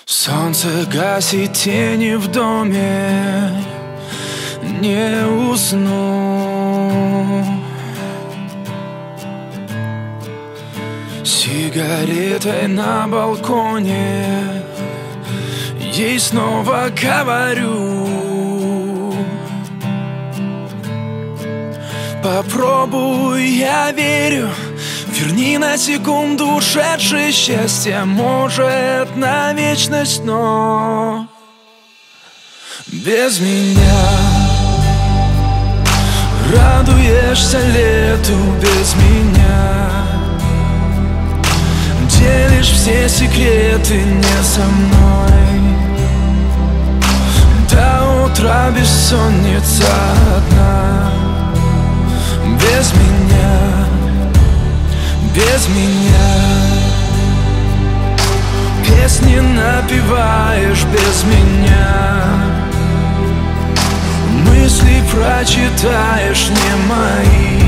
Солнце гасит тени в доме, не усну. Сигаретой на балконе ей снова говорю: попробуй, я верю. Верни на секунду ушедшее счастье, может, на вечность, но без меня. Радуешься лету без меня, делишь все секреты не со мной. До утра бессонница одна. Без меня, без меня. Песни напеваешь без меня, мысли прочитаешь не мои.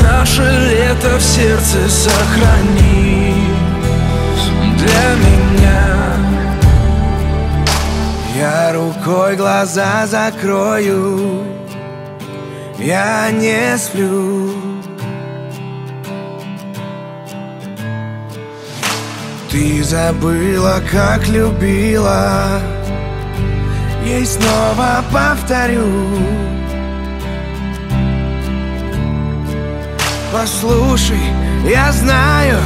Наше лето в сердце сохрани для меня. Я рукой глаза закрою, я не сплю. Ты забыла, как любила, ей снова повторю. Послушай, я знаю,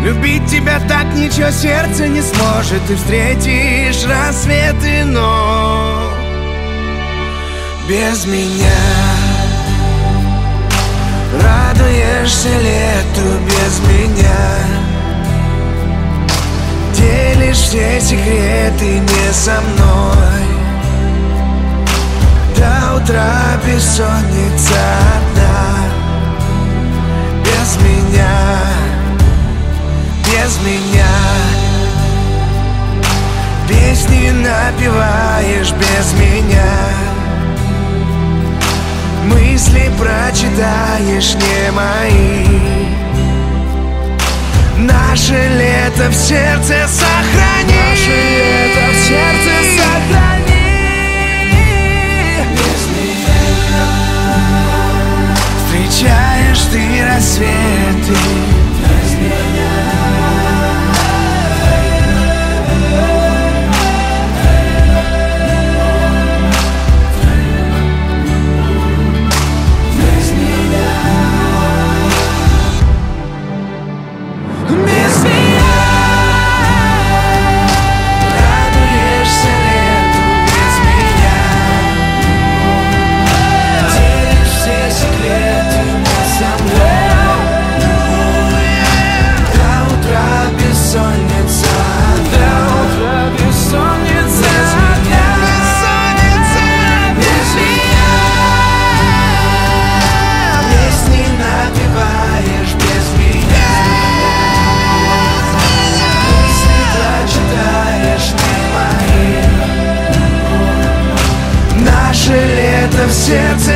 любить тебя так ничего сердце не сможет. Ты встретишь рассветы, но без меня. Радуешься лету без меня, делишь все секреты не со мной. До утра бессонница одна. Без меня, без меня. Песни напеваешь без меня, мысли прочитаешь не мои. Наше лето в сердце сохрани. Наше лето в сердце сохрани. Без меня встречаешь ты рассветы. Без меня в сердце